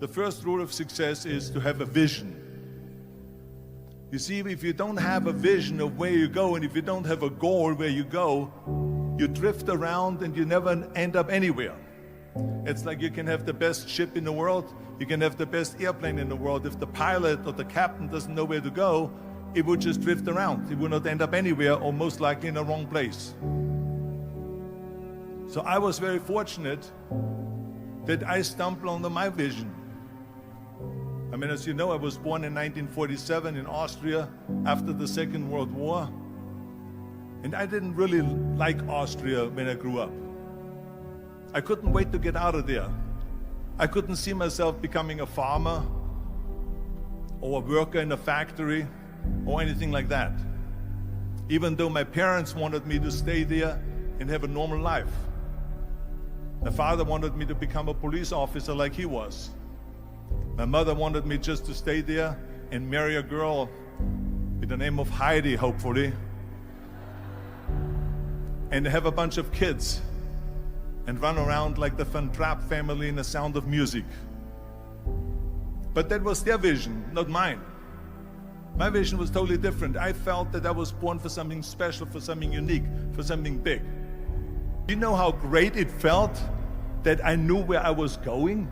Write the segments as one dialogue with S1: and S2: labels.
S1: The first rule of success is to have a vision. You see, if you don't have a vision of where you go, and if you don't have a goal where you go, you drift around and you never end up anywhere. It's like you can have the best ship in the world, you can have the best airplane in the world. If the pilot or the captain doesn't know where to go, it would just drift around. It would not end up anywhere, or most likely in the wrong place. So I was very fortunate that I stumbled onto my vision. I mean, as you know, I was born in 1947 in Austria after the Second World War. And I didn't really like Austria when I grew up. I couldn't wait to get out of there. I couldn't see myself becoming a farmer or a worker in a factory or anything like that. Even though my parents wanted me to stay there and have a normal life. My father wanted me to become a police officer like he was. My mother wanted me just to stay there and marry a girl with the name of Heidi, hopefully, and have a bunch of kids and run around like the Van Trapp family in The Sound of Music. But that was their vision, not mine. My vision was totally different. I felt that I was born for something special, for something unique, for something big. Do you know how great it felt that I knew where I was going?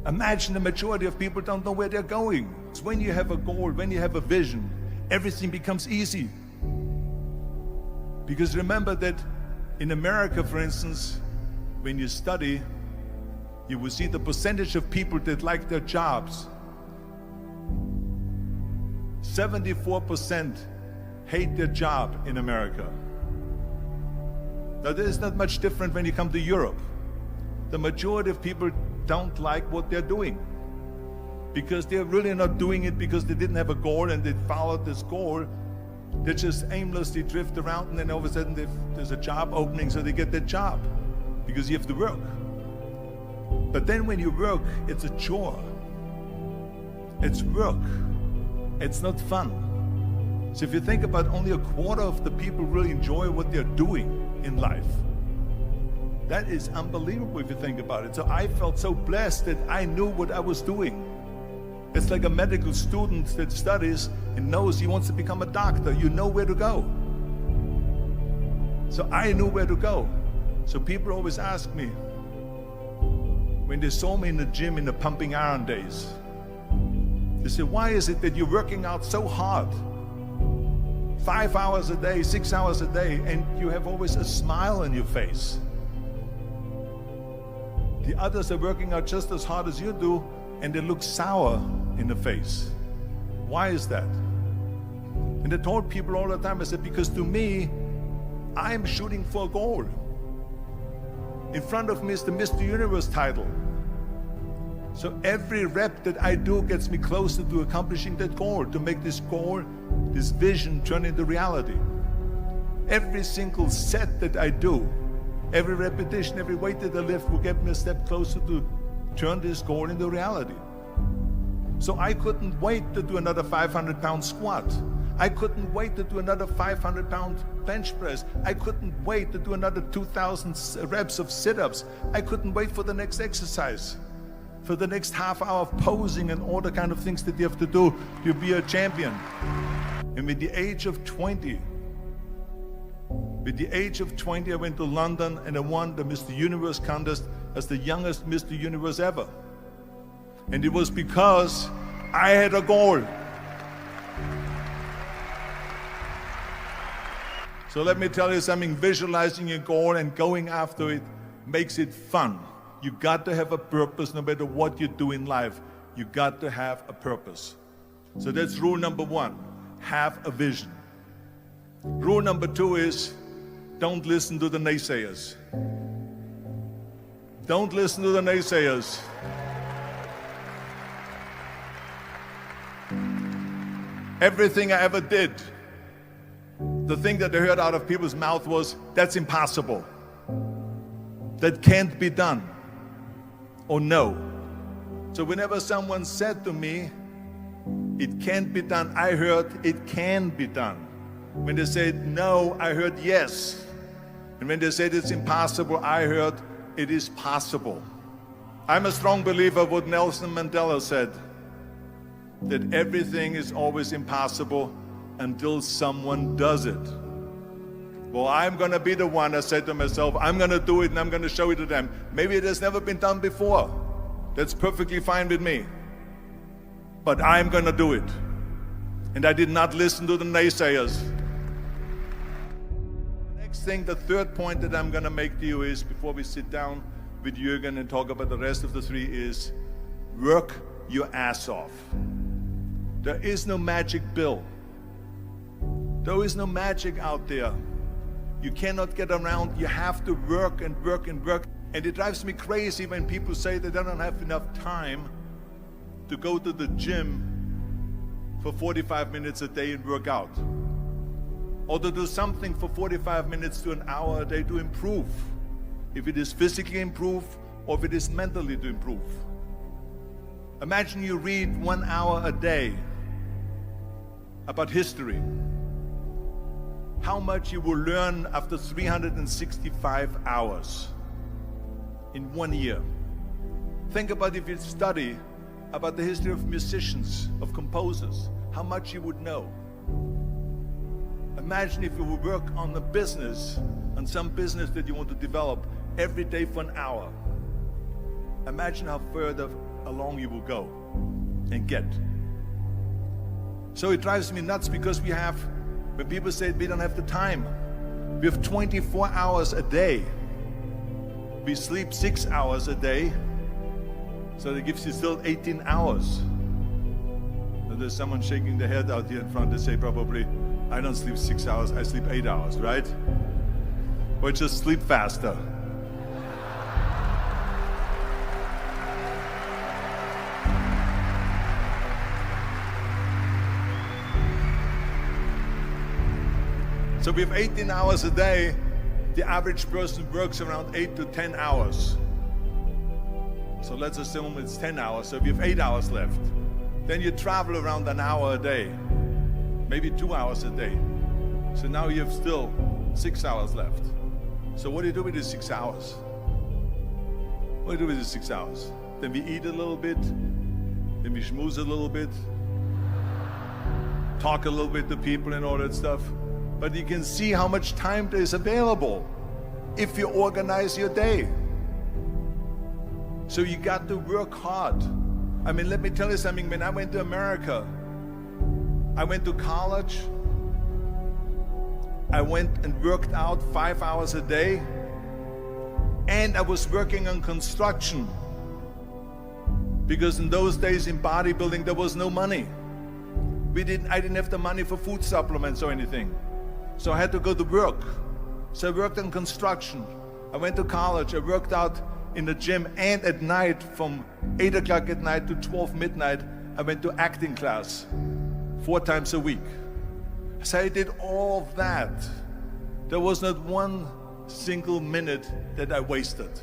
S1: Imagine the majority of people don't know where they're going. It's when you have a goal, when you have a vision, everything becomes easy. Because remember that in America, for instance, when you study, you will see the percentage of people that like their jobs. 74% hate their job in America. Now, there is not much different when you come to Europe. The majority of people don't like what they're doing because they're really not doing it because they didn't have a goal and they followed this goal. They just aimlessly drift around, and then all of a sudden there's a job opening, so they get that job because you have to work. But then when you work, it's a chore. It's work. It's not fun. So if you think about, only a quarter of the people really enjoy what they're doing in life. That is unbelievable if you think about it. So I felt so blessed that I knew what I was doing. It's like a medical student that studies and knows he wants to become a doctor. You know where to go. So I knew where to go. So people always ask me, when they saw me in the gym in the pumping iron days, they say, why is it that you're working out so hard? 5 hours a day, 6 hours a day, and you have always a smile on your face. The others are working out just as hard as you do, and they look sour in the face. Why is that? And I told people all the time, I said, because to me, I'm shooting for a goal. In front of me is the Mr. Universe title. So every rep that I do gets me closer to accomplishing that goal, to make this goal, this vision, turn into reality. Every single set that I do, every repetition, every weight that I lift will get me a step closer to turn this goal into reality. So I couldn't wait to do another 500-pound squat. I couldn't wait to do another 500-pound bench press. I couldn't wait to do another 2,000 reps of sit-ups. I couldn't wait for the next exercise, for the next half hour of posing and all the kind of things that you have to do to be a champion. And with the age of 20, I went to London and I won the Mr. Universe contest as the youngest Mr. Universe ever. And it was because I had a goal. So let me tell you something, visualizing a goal and going after it makes it fun. You got to have a purpose no matter what you do in life. You got to have a purpose. So that's rule number one, have a vision. Rule number two is, don't listen to the naysayers. Don't listen to the naysayers. Everything I ever did, the thing that I heard out of people's mouth was, that's impossible. That can't be done. Or no. So whenever someone said to me, it can't be done, I heard it can be done. When they said no, I heard yes. And when they said it's impossible, I heard it is possible. I'm a strong believer of what Nelson Mandela said, that everything is always impossible until someone does it. Well, I'm going to be the one, I said to myself, I'm going to do it and I'm going to show it to them. Maybe it has never been done before. That's perfectly fine with me. But I'm going to do it. And I did not listen to the naysayers. The next thing, the third point that I'm going to make to you is, before we sit down with Jürgen and talk about the rest of the three, is work your ass off. There is no magic pill. There is no magic out there. You cannot get around. You have to work and work and work. And it drives me crazy when people say they don't have enough time to go to the gym for 45 minutes a day and work out, or to do something for 45 minutes to an hour a day to improve, if it is physically improve or if it is mentally to improve. Imagine you read 1 hour a day about history. How much you will learn after 365 hours in 1 year. Think about if you study about the history of musicians, of composers, how much you would know. Imagine if you would work on a business, on some business that you want to develop every day for an hour. Imagine how further along you will go and get. So it drives me nuts because when people say we don't have the time, we have 24 hours a day. We sleep 6 hours a day, so that gives you still 18 hours. And there's someone shaking their head out here in front. They say probably, I don't sleep 6 hours, I sleep 8 hours, right? Or just sleep faster. So we have 18 hours a day. The average person works around 8 to 10 hours. So let's assume it's 10 hours, so we have 8 hours left. Then you travel around an hour a day, maybe 2 hours a day. So now you have still 6 hours left. So what do you do with these 6 hours? What do you do with these 6 hours? Then we eat a little bit, then we schmooze a little bit, talk a little bit to people and all that stuff. But you can see how much time there is available if you organize your day. So you got to work hard. I mean, let me tell you something. When I went to America, I went to college. I went and worked out 5 hours a day. And I was working on construction. Because in those days in bodybuilding, there was no money. I didn't have the money for food supplements or anything. So I had to go to work. So I worked on construction. I went to college. I worked out in the gym, and at night from 8 o'clock at night to 12 midnight, I went to acting class 4 times a week. So I did all of that. There was not one single minute that I wasted.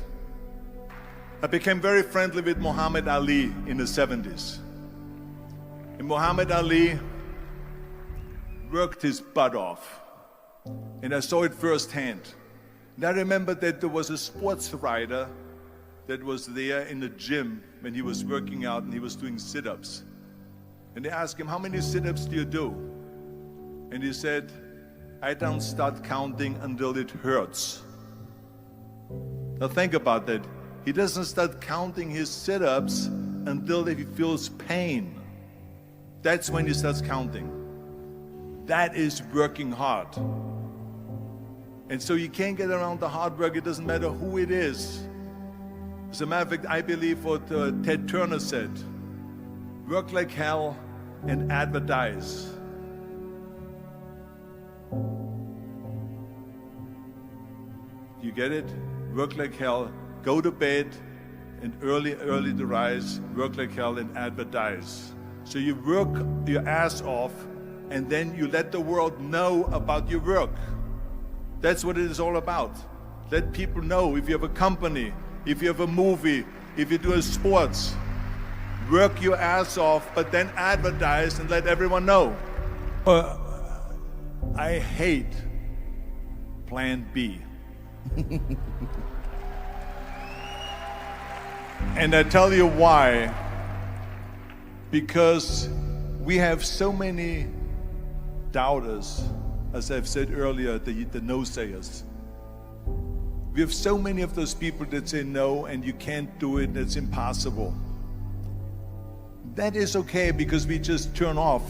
S1: I became very friendly with Muhammad Ali in the 70s. And Muhammad Ali worked his butt off. And I saw it firsthand. And I remember that there was a sports writer that was there in the gym when he was working out and he was doing sit-ups. And they asked him, how many sit-ups do you do? And he said, I don't start counting until it hurts. Now think about that. He doesn't start counting his sit-ups until he feels pain. That's when he starts counting. That is working hard. And so you can't get around the hard work. It doesn't matter who it is. As a matter of fact, I believe what Ted Turner said, work like hell and advertise. You get it? Work like hell, go to bed, and early to rise, work like hell and advertise. So you work your ass off, and then you let the world know about your work. That's what it is all about. Let people know. If you have a company, if you have a movie, if you do sports, work your ass off, but then advertise and let everyone know. I hate Plan B. And I tell you why. Because we have so many doubters, as I've said earlier, the no-sayers. We have so many of those people that say no and you can't do it, it's impossible. That is okay because we just turn off,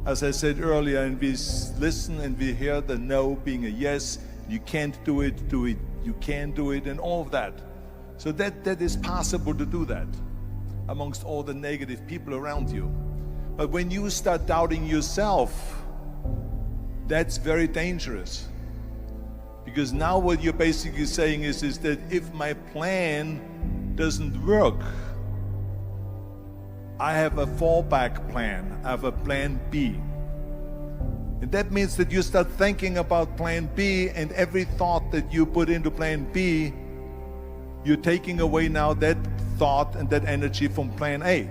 S1: as I said earlier, and we listen and we hear the no being a yes. You can't do it, you can do it, and all of that. So that is possible to do that amongst all the negative people around you. But when you start doubting yourself, that's very dangerous. Because now what you're basically saying is that if my plan doesn't work, I have a fallback plan, I have a plan B. And that means that you start thinking about plan B, and every thought that you put into plan B, you're taking away now that thought and that energy from plan A.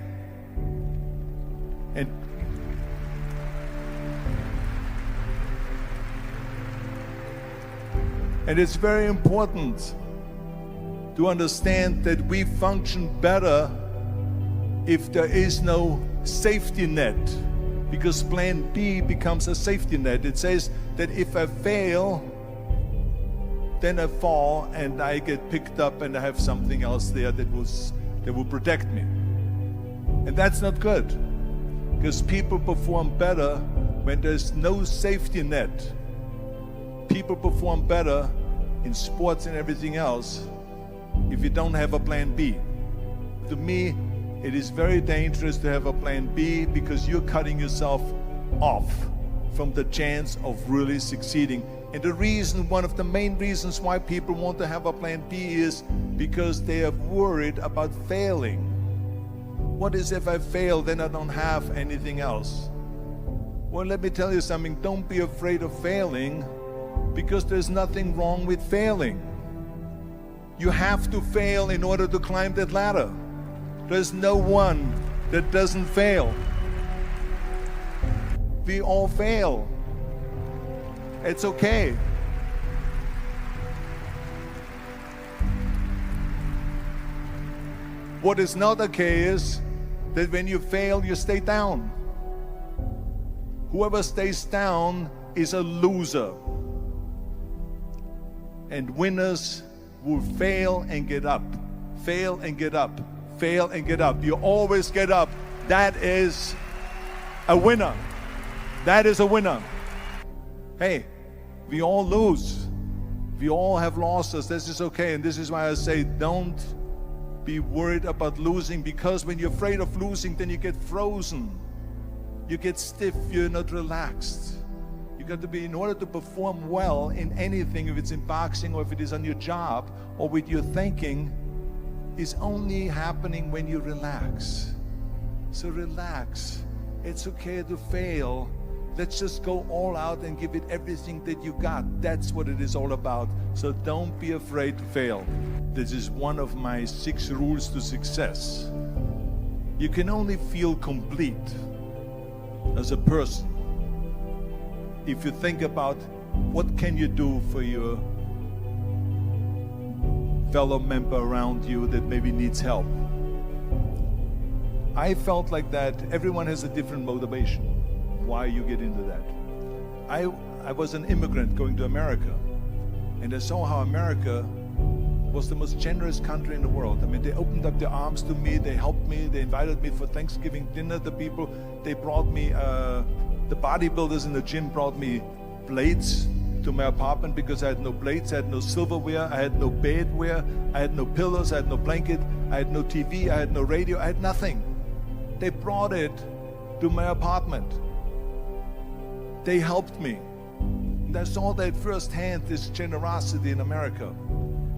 S1: And it's very important to understand that we function better if there is no safety net, because plan B becomes a safety net. It says that if I fail, then I fall and I get picked up and I have something else there that will protect me. And that's not good, because people perform better when there's no safety net. People perform better in sports and everything else if you don't have a plan B. To me, it is very dangerous to have a plan B, because you're cutting yourself off from the chance of really succeeding. And the reason, one of the main reasons why people want to have a plan B is because they are worried about failing. What is if I fail, then I don't have anything else? Well, let me tell you something, don't be afraid of failing, because there's nothing wrong with failing. You have to fail in order to climb that ladder. There's no one that doesn't fail. We all fail. It's okay. What is not okay is that when you fail, you stay down. Whoever stays down is a loser. And winners will fail and get up, fail and get up, fail and get up. You always get up. That is a winner. That is a winner. Hey, we all lose. We all have losses. This is okay. And this is why I say don't be worried about losing, because when you're afraid of losing, then you get frozen. You get stiff. You're not relaxed. You got to be, in order to perform well in anything, if it's in boxing or if it is on your job or with your thinking, is only happening when you relax. So relax. It's okay to fail. Let's just go all out and give it everything that you got. That's what it is all about. So don't be afraid to fail. This is one of my 6 rules to success. You can only feel complete as a person if you think about what can you do for your fellow member around you that maybe needs help. I felt like that. Everyone has a different motivation why you get into that. I was an immigrant going to America, and I saw how America was the most generous country in the world. I mean, they opened up their arms to me, they helped me, they invited me for Thanksgiving dinner. The people, they brought me, the bodybuilders in the gym brought me plates to my apartment because I had no plates, I had no silverware, I had no bedware, I had no pillows, I had no blanket, I had no TV, I had no radio, I had nothing. They brought it to my apartment. They helped me. And I saw that firsthand, this generosity in America.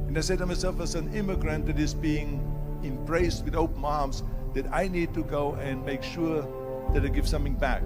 S1: And I said to myself, as an immigrant that is being embraced with open arms, that I need to go and make sure that I give something back.